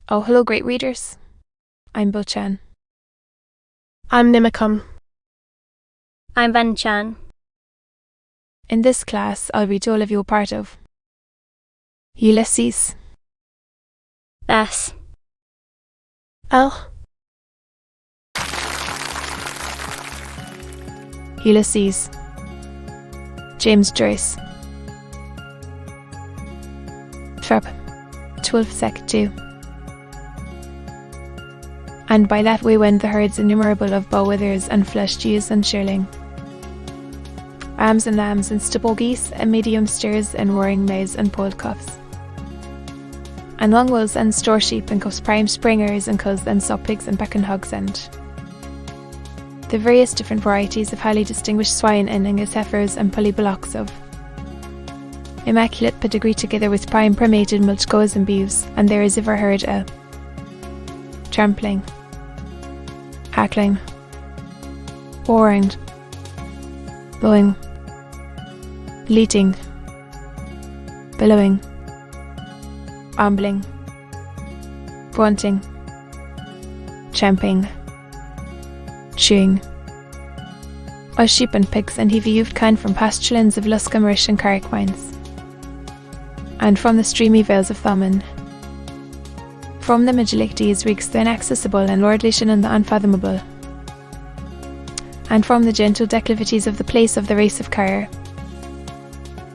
Oh, hello, great readers. I'm Bo-chan. I'm Nimacum. I'm Van-chan. In this class, I'll read all of you a part of Ulysses. S. L. Ulysses. James Joyce. Verb 12 sec 2. And by that way went the herds innumerable of bow withers and flushed ewes and shearling, lambs and lambs and stubble geese and medium steers and roaring maize and polled cuffs, and long wolves and store sheep and cuffs prime springers and culls and sow pigs and becken hogs and the various different varieties of highly distinguished swine and Angus heifers and pulley bullocks of immaculate pedigree together with prime primated mulch goats and beeves, and there is ever heard a trampling, hackling, roaring, blowing, bleating, bellowing, ambling, grunting, champing, chewing, of sheep and pigs, and he viewed kind from pasturelands of Luscomrish and Carrick wines, and from the streamy vales of Thomond, from the Midgelicties reeks the inaccessible and lordly and the unfathomable, and from the gentle declivities of the place of the race of Carr,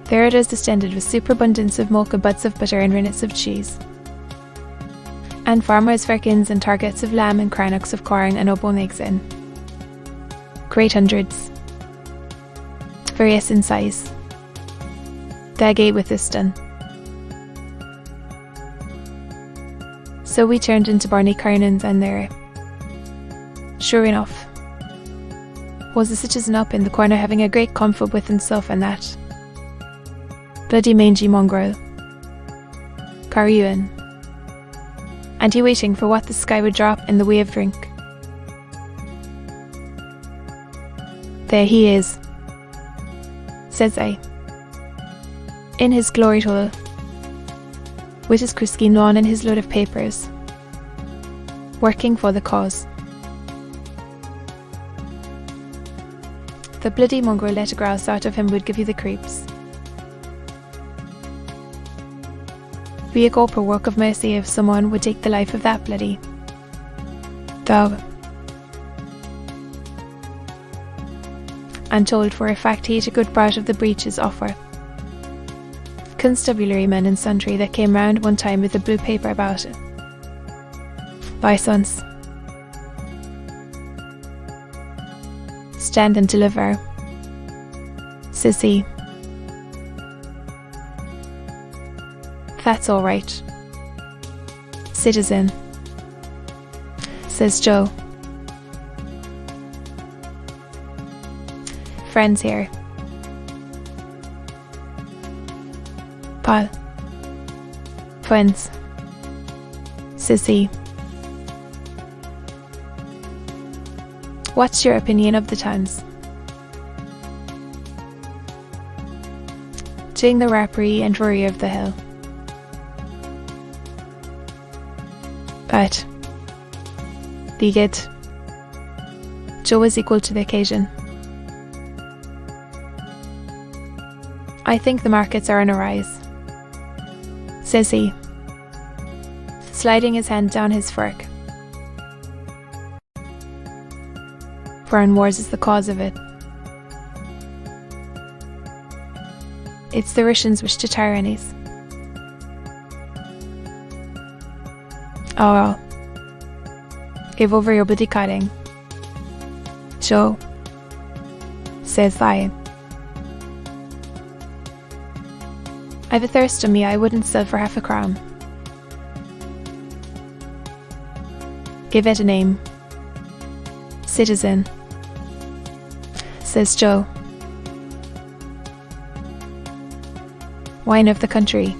there it is distended with superabundance of milk and butts of butter and rennets of cheese, and farmers' firkins and targets of lamb and cranocks of corn and oboe eggs in great hundreds, various in size, the gate with this done. So we turned into Barney Carnans, and there, sure enough, was the citizen up in the corner having a great comfort with himself and that bloody mangy mongrel, Caruan, and he waiting for what the sky would drop in the way of drink. There he is, says I, in his glory hole, with his Crisky lawn and his load of papers, working for the cause. The bloody mongrel let a grouse out of him would give you the creeps. Be a gulper work of mercy if someone would take the life of that bloody dog. And told for a fact he ate a good part of the breeches offer. Constabulary men and sundry that came round one time with a blue paper about it. License. Stand and deliver. Sissy. That's all right. Citizen. Says Joe. Friends here. Pal. Friends. Sissy. What's your opinion of the times? Doing the rappery and worry of the hill. But be good. Joe is equal to the occasion. I think the markets are on a rise, says he, sliding his hand down his fork. Foreign wars is the cause of it. It's the Russians wish to tyrannies. Oh well. Give over your bloody cutting. Joe, says I. I've a thirst on me I wouldn't sell for half a crown. Give it a name. Citizen, says Joe. Wine of the country,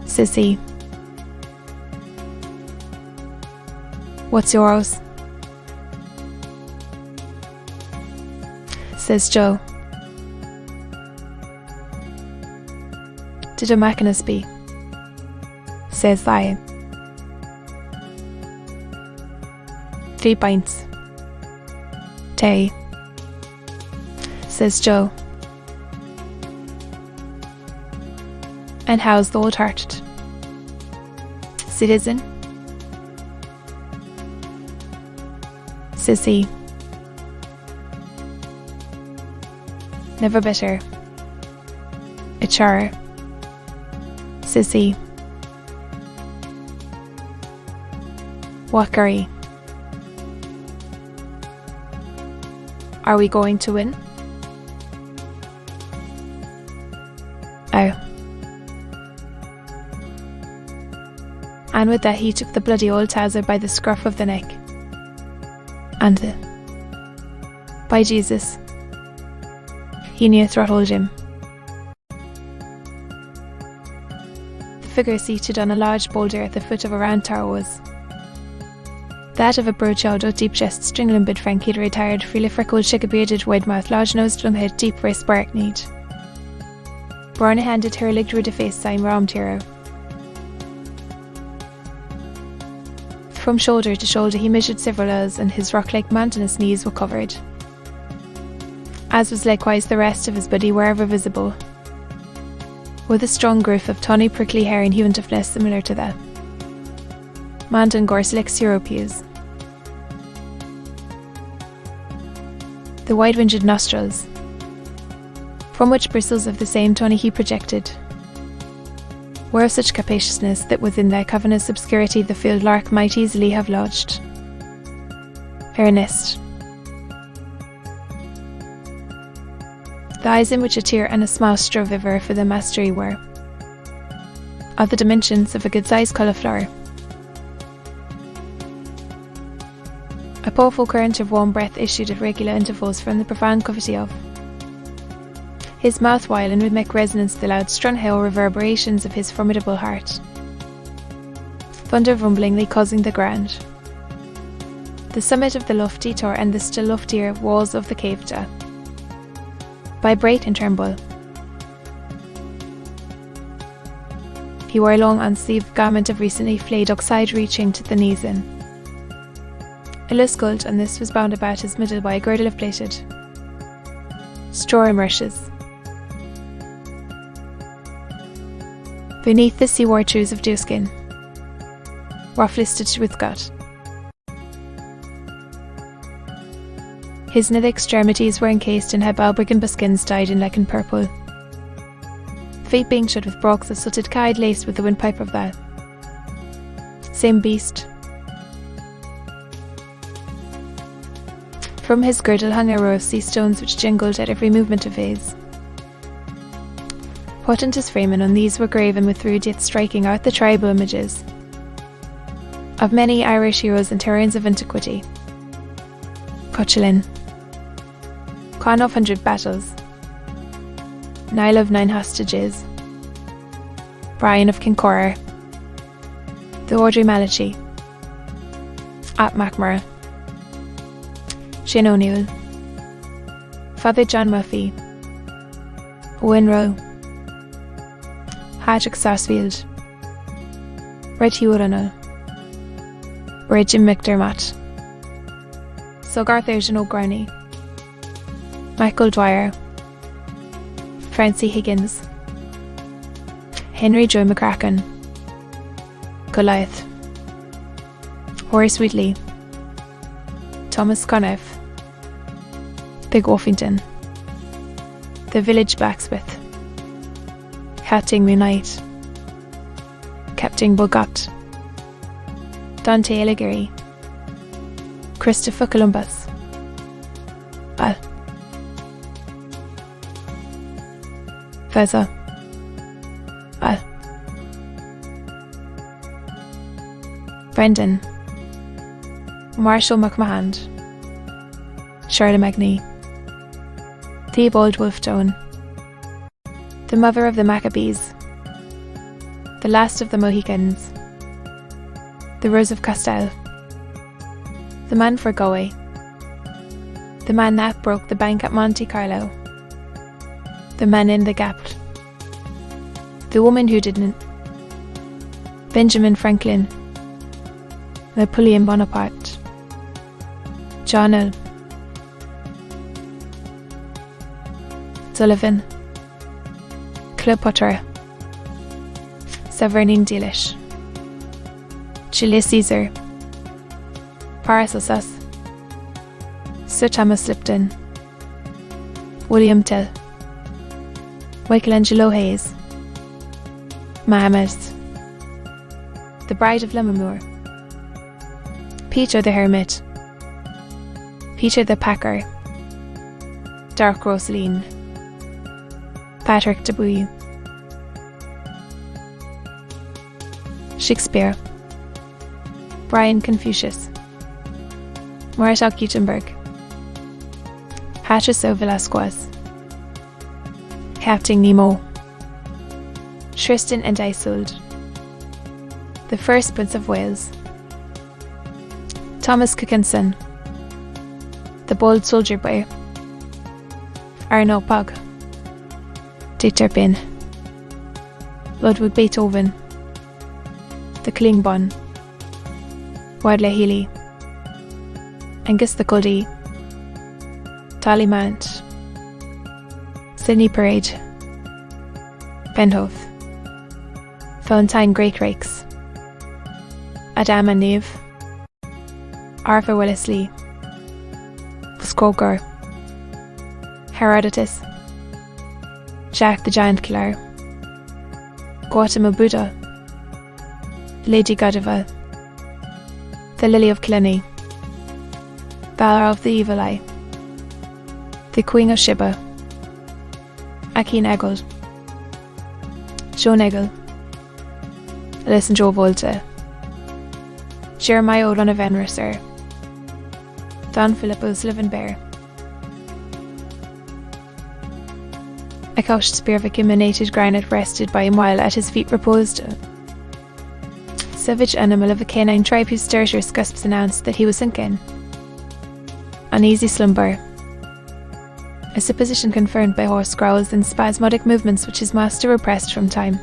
says he. What's yours? Says Joe. Did a Macinus be? Says I. 3 pints. Tay, says Joe. And how's the old heart? Citizen, says he. Never better. A char, says he. What curry? Are we going to win? Oh. And with that he took the bloody old Towser by the scruff of the neck. And by Jesus, he near throttled him. The figure seated on a large boulder at the foot of a round tower was that of a broad-shoulded, deep-chested, stringling-bid Frankie, the retired, freely freckled, shaggy-bearded, wide-mouthed, large-nosed, long-haired, deep-voiced Barkneed. Born-handed, hurlig, rude-faced, sign-rommed hero. From shoulder to shoulder he measured several ells, and his rock-like mountainous knees were covered, as was likewise the rest of his body wherever visible, with a strong growth of tawny prickly hair and huventiveness similar to the Mandan Gorslix Europeus. The wide-winged nostrils, from which bristles of the same tawny he projected, were of such capaciousness that within their cavernous obscurity the field lark might easily have lodged. Her nest. The eyes in which a tear and a smile strove ever for the mastery were of the dimensions of a good-sized cauliflower. A powerful current of warm breath issued at regular intervals from the profound cavity of his mouth, while in rhythmic resonance the loud strun-hail reverberations of his formidable heart, thunder rumblingly causing the ground, the summit of the lofty tower and the still loftier walls of the cave to vibrate and tremble. He wore a long unsleeved garment of recently flayed oxide reaching to the knees in illuscult, and this was bound about his middle by a girdle of plaited straw and rushes. Beneath this he wore shoes of deerskin, roughly stitched with gut. His nether extremities were encased in balbriggan buskins dyed in lichen purple, feet being shod with brocks of sooted kide laced with the windpipe of that same beast. From his girdle hung a row of sea stones which jingled at every movement of his. Potent as frame, and on these were graven with rude yet striking out the tribal images of many Irish heroes and terrains of antiquity. Cuchulainn, Conn of 100 battles, Niall of 9 hostages, Brian of Kincora, the Audrey Malachi, At MacMurra, Shane O'Neill, Father John Murphy, Owen Rowe, Patrick Sarsfield, Red Hugh O'Donnell, Red Jim McDermott, Sogarth Eirjan O'Graney, Michael Dwyer, Francie Higgins, Henry Joe McCracken, Goliath, Horace Wheatley, Thomas Conniff, Big Orpington, the village blacksmith, Captain Moonlight, Captain Bogot, Dante Alighieri, Christopher Columbus, Feza, Brendan, Marshall McMahon, Shirley Magny, Theobald Wolfstone, the mother of the Maccabees, the last of the Mohicans, the Rose of Castile, the man for Galway, the man that broke the bank at Monte Carlo, the man in the gap, the woman who didn't, Benjamin Franklin, Napoleon Bonaparte, Johnel, Sullivan, Cleopatra, Severine Delish, Julius Caesar, Paracelsus, Sir Thomas Lipton, William Tell, Michelangelo Hayes, Mohammed, The Bride of Lammermoor, Peter the Hermit, Peter the Packer, Dark Rosaline, Patrick Debuy, Shakespeare, Brian Confucius, Muratoc Gutenberg, Patricio Velasquez, Captain Nemo, Tristan and Isolde, The First Prince of Wales, Thomas Cookinson, The Bold Soldier Boy, Arno Pog, Dieter Bin, Ludwig Beethoven, The Klingbon, Wadley Healy, Angus the Cuddy, Tallimant, Sidney Parade, Penhoff, Valentine Greatrakes, Adam and Eve, Arthur Wellesley, Muskoker, Herodotus, Jack the Giant Killer, Gautama Buddha, Lady Godiva, The Lily of Killiney, Valor of the Evil Eye, The Queen of Sheba, Akin Eggold, Joan Eggle, Alison Joe Volta, Jeremiah O'Donovan Van Risser, Don Philip O'Sullivan Bear, A couched spear of acuminated granite rested by him while at his feet reposed a savage animal of a canine tribe whose stertorous cusps announced that he was sinking. Uneasy slumber, a supposition confirmed by hoarse growls and spasmodic movements which his master repressed from time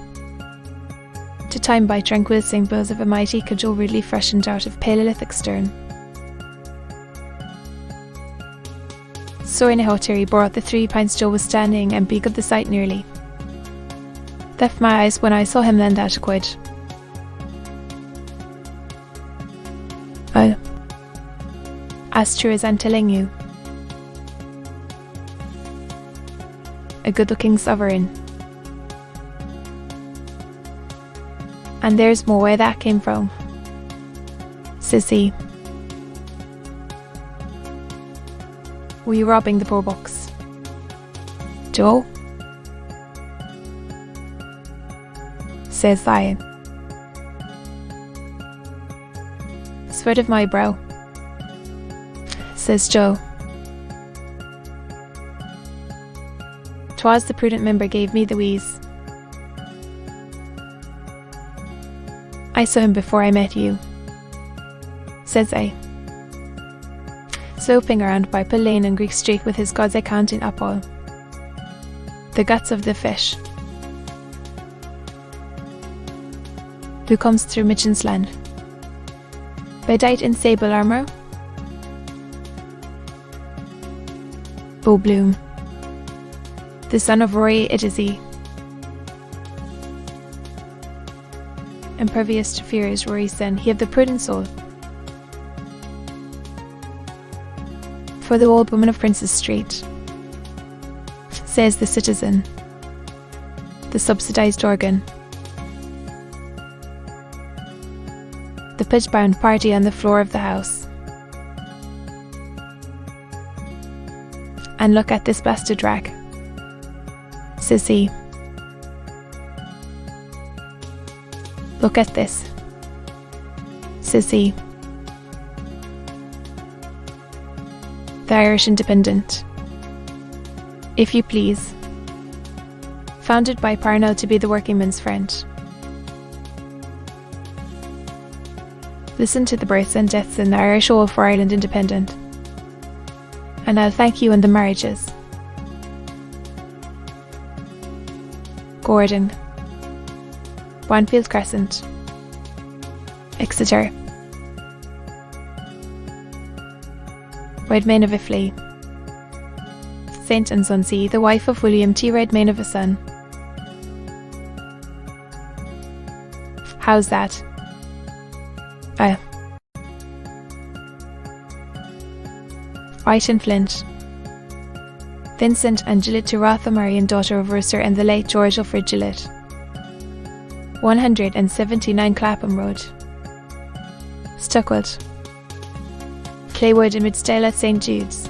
to time by tranquil symbols of a mighty cudgel rudely freshened out of Paleolithic stone. Soaring out he bore out the 3 pints Joe was standing and beagled the sight nearly. Left my eyes when I saw him lend out a quid. Well, as true as I'm telling you, a good-looking sovereign. And there's more where that came from, says he. Were you robbing the poor bucks, Joe? Says I. Sweat of my brow, says Joe. 'Twas the prudent member gave me the wheeze. I saw him before I met you, says I. Sloping around by Pill Lane and Greek Street with his God's account in Apple. The guts of the fish. Who comes through Mitchen's land? Bedight in sable armour? Bo Bloom. The son of Rory it is he. Impervious to fear is Rory's son, he of the prudent soul. For the old woman of Prince's Street, says the citizen, the subsidised organ. The pitch-bound party on the floor of the house. And look at this blasted rag, says he. Look at this, says he. The Irish Independent, if you please, founded by Parnell to be the workingman's friend. Listen to the births and deaths in the Irish Oil for Ireland Independent, and I'll thank you in the marriages. Gordon, Wanfield Crescent, Exeter. Redmayne of Iffley. St. and Sunsea, the wife of William T. Redmayne of a son. How's that? White and Flint. Vincent and Gillett to Rotha Marion, daughter of Rooster and the late George Ufford Gillett. 179 Clapham Road. Stuckwood. Claywood in Midstale at St. Jude's.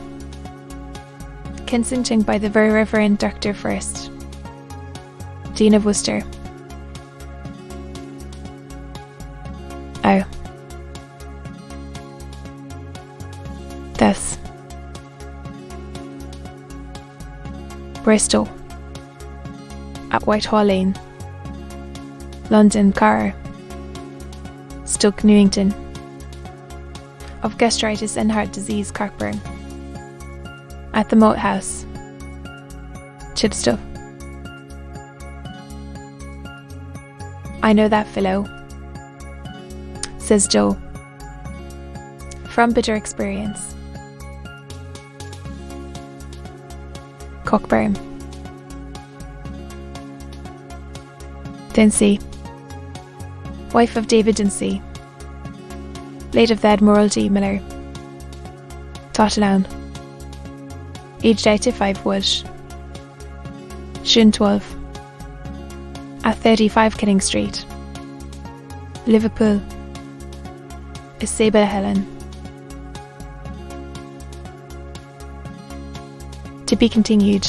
Kensington by the Very Reverend Dr. First. Dean of Worcester. This. Bristol. At Whitehall Lane. London Car. Stoke Newington. Of gastritis and heart disease, Cockburn. At the Moat House. Chidstow. I know that fellow, says Joe. From bitter experience. Cockburn. Dempsey. Wife of David Dempsey. Late of the Admiral D. Miller. Tottenham. Aged 85 Wood. June 12. At 35 Kenning Street. Liverpool. Isabel Helen. To be continued.